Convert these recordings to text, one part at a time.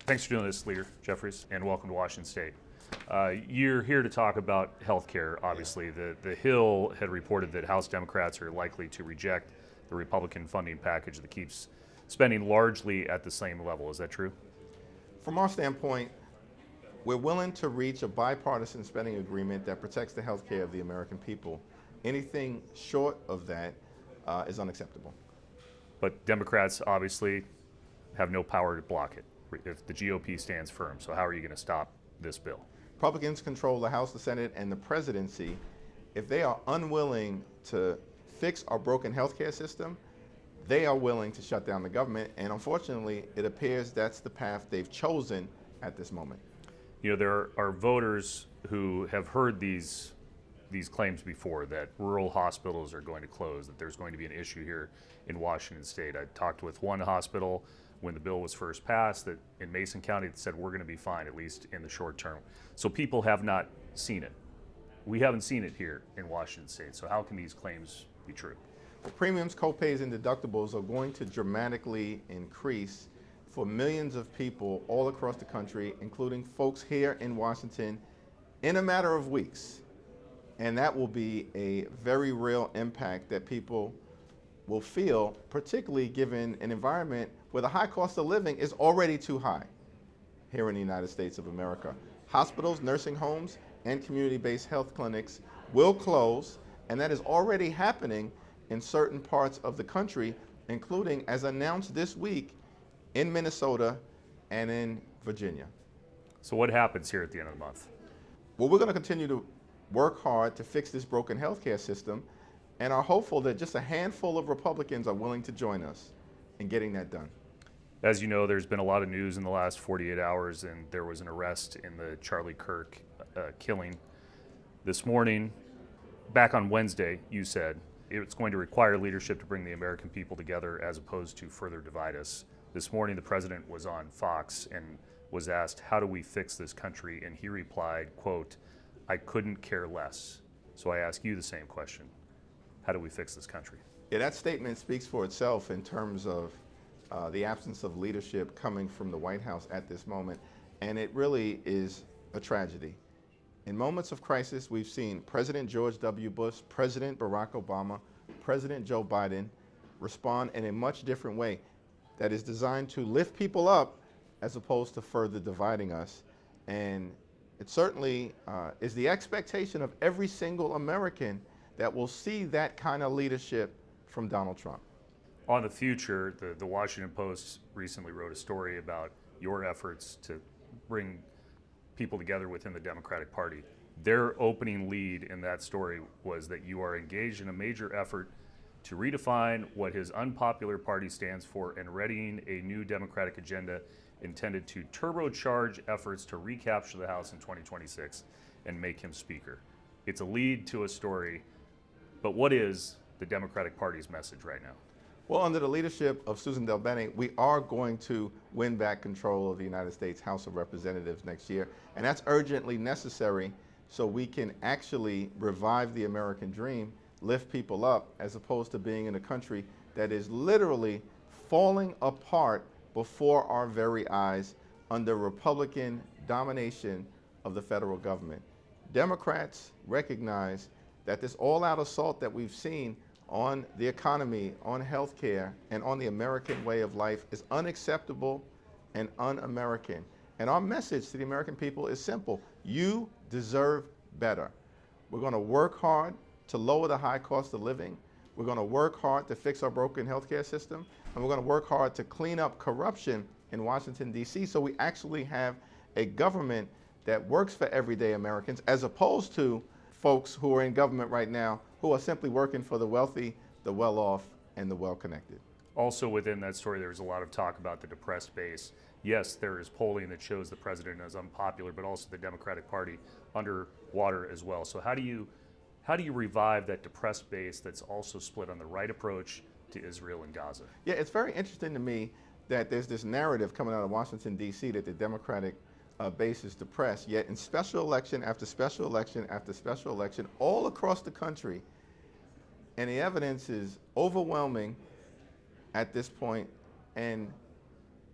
Thanks for doing this, Leader Jeffries, and welcome to Washington State. You're here to talk about health care, obviously. The Hill had reported that House Democrats are likely to reject the Republican funding package that keeps spending largely at the same level. Is that true? From our standpoint, we're willing to reach a bipartisan spending agreement that protects the health care of the American people. Anything short of that is unacceptable. But Democrats obviously have no power to block it if the GOP stands firm. So how are you going to stop this bill? Republicans control the House, the Senate, and the presidency. If they are unwilling to fix our broken health care system, they are willing to shut down the government. And unfortunately, it appears that's the path they've chosen at this moment. You know, there are voters who have heard these claims before that rural hospitals are going to close, that there's going to be an issue here in Washington State. I talked with one hospital when the bill was first passed that in Mason County that said we're going to be fine, at least in the short term. So people have not seen it. We haven't seen it here in Washington State. So how can these claims be true? Well, premiums, copays, and deductibles are going to dramatically increase for millions of people all across the country, including folks here in Washington, in a matter of weeks. And that will be a very real impact that people will feel, particularly given an environment where the high cost of living is already too high here in the United States of America. Hospitals, nursing homes, and community-based health clinics will close, and that is already happening in certain parts of the country, including, as announced this week, in Minnesota and in Virginia. So what happens here at the end of the month? Well, we're going to continue to work hard to fix this broken healthcare system and are hopeful that just a handful of Republicans are willing to join us in getting that done. As you know, there's been a lot of news in the last 48 hours, and there was an arrest in the Charlie Kirk killing. This morning, back on Wednesday, you said it's going to require leadership to bring the American people together as opposed to further divide us. This morning, the president was on Fox and was asked, how do we fix this country? And he replied, quote, I couldn't care less. So I ask you the same question. How do we fix this country? Yeah, that statement speaks for itself in terms of the absence of leadership coming from the White House at this moment. And it really is a tragedy. In moments of crisis, we've seen President George W. Bush, President Barack Obama, President Joe Biden respond in a much different way that is designed to lift people up as opposed to further dividing us. And it certainly is the expectation of every single American that will see that kind of leadership from Donald Trump. On the future, the Washington Post recently wrote a story about your efforts to bring people together within the Democratic Party. Their opening lead in that story was that you are engaged in a major effort to redefine what his unpopular party stands for and readying a new Democratic agenda intended to turbocharge efforts to recapture the House in 2026 and make him Speaker. It's a lead to a story, but what is the Democratic Party's message right now? Well, under the leadership of Susan DelBene, we are going to win back control of the United States House of Representatives next year, and that's urgently necessary so we can actually revive the American dream, lift people up, as opposed to being in a country that is literally falling apart before our very eyes under Republican domination of the federal government. Democrats recognize that this all-out assault that we've seen on the economy, on healthcare, and on the American way of life is unacceptable and un-American. And our message to the American people is simple. You deserve better. We're going to work hard to lower the high cost of living. We're going to work hard to fix our broken healthcare system. And we're going to work hard to clean up corruption in Washington, D.C. so we actually have a government that works for everyday Americans, as opposed to folks who are in government right now who are simply working for the wealthy, the well-off, and the well-connected. Also within that story, there's a lot of talk about the depressed base. Yes, there is polling that shows the president as unpopular, but also the Democratic Party underwater as well. So how do you revive that depressed base that's also split on the right approach to Israel and Gaza? Yeah, it's very interesting to me that there's this narrative coming out of Washington, D.C. that the Democratic base is depressed, yet in special election after special election after special election all across the country, and the evidence is overwhelming at this point and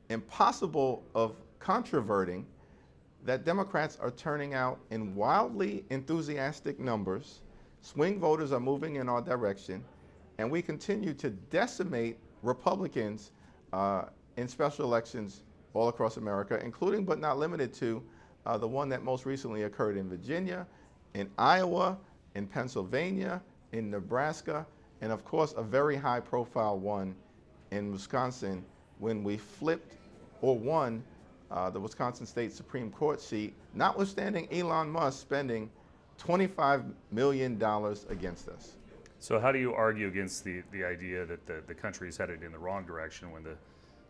impossible of controverting that Democrats are turning out in wildly enthusiastic numbers, swing voters are moving in our direction, and we continue to decimate Republicans in special elections all across America, including but not limited to the one that most recently occurred in Virginia, in Iowa, in Pennsylvania, in Nebraska, and of course a very high profile one in Wisconsin when we flipped or won the Wisconsin State Supreme Court seat, notwithstanding Elon Musk spending $25 million against us. So how do you argue against the idea that the country is headed in the wrong direction when the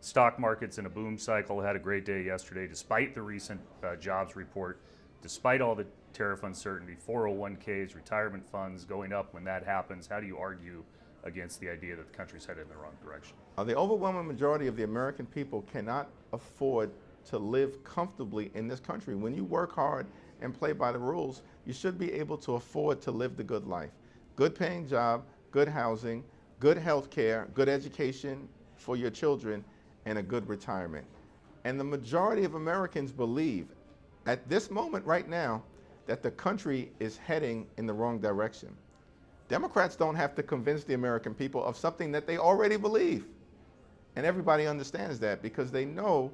stock market's in a boom cycle, had a great day yesterday, despite the recent jobs report, despite all the tariff uncertainty, 401ks, retirement funds going up when that happens? How do you argue against the idea that the country's headed in the wrong direction? The overwhelming majority of the American people cannot afford to live comfortably in this country. When you work hard and play by the rules, you should be able to afford to live the good life. Good paying job, good housing, good health care, good education for your children, and a good retirement. And the majority of Americans believe at this moment right now that the country is heading in the wrong direction. Democrats don't have to convince the American people of something that they already believe. And everybody understands that because they know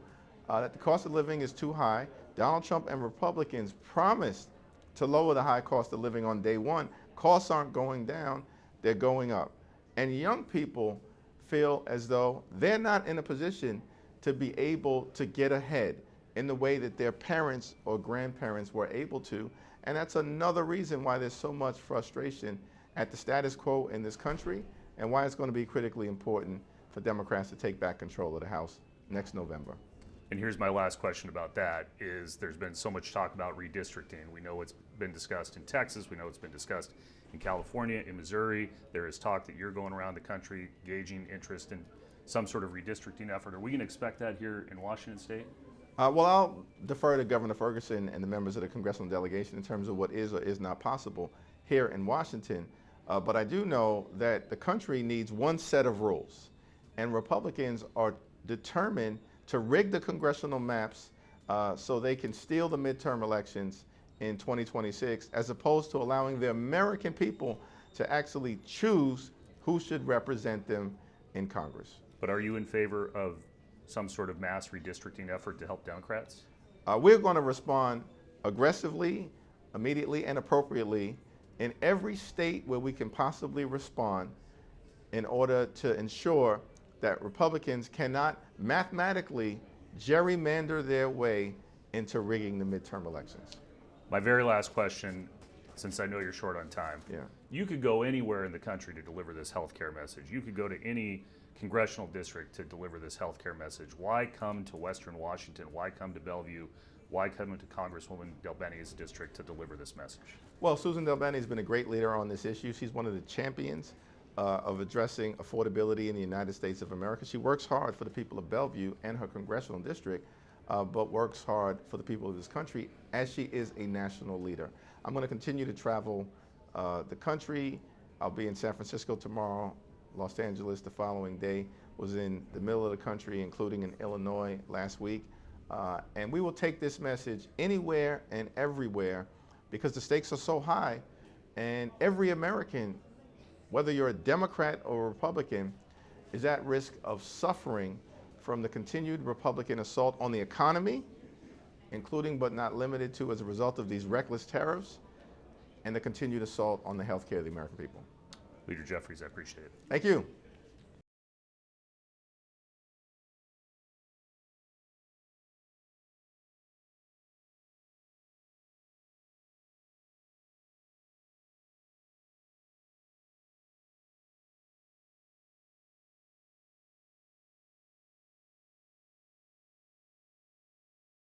that the cost of living is too high. Donald Trump and Republicans promised to lower the high cost of living on day one. Costs aren't going down, they're going up. And young people feel as though they're not in a position to be able to get ahead in the way that their parents or grandparents were able to. And that's another reason why there's so much frustration at the status quo in this country and why it's going to be critically important for Democrats to take back control of the House next November. And here's my last question about that is there's been so much talk about redistricting. We know it's been discussed in Texas. We know it's been discussed in California, in Missouri. There is talk that you're going around the country gauging interest in some sort of redistricting effort. Are we going to expect that here in Washington State? Well, I'll defer to Governor Ferguson and the members of the congressional delegation in terms of what is or is not possible here in Washington. But I do know that the country needs one set of rules, and Republicans are determined to rig the congressional maps so they can steal the midterm elections in 2026, as opposed to allowing the American people to actually choose who should represent them in Congress. But are you in favor of some sort of mass redistricting effort to help Democrats? We're going to respond aggressively, immediately, and appropriately in every state where we can possibly respond in order to ensure that Republicans cannot mathematically gerrymander their way into rigging the midterm elections. My very last question, since I know you're short on time. Yeah. You could go anywhere in the country to deliver this healthcare message. You could go to any congressional district to deliver this healthcare message. Why come to Western Washington? Why come to Bellevue? Why come to Congresswoman Delbenny's district to deliver this message? Well, Susan Delbenny has been a great leader on this issue. She's one of the champions of addressing affordability in the United States of America. She works hard for the people of Bellevue and her congressional district, but works hard for the people of this country as she is a national leader. I'm going to continue to travel the country. I'll be in San Francisco tomorrow, Los Angeles the following day, was in the middle of the country, including in Illinois last week. And we will take this message anywhere and everywhere because the stakes are so high, and every American, whether you're a Democrat or a Republican, is at risk of suffering from the continued Republican assault on the economy, including but not limited to as a result of these reckless tariffs, and the continued assault on the health care of the American people. Leader Jeffries, I appreciate it. Thank you.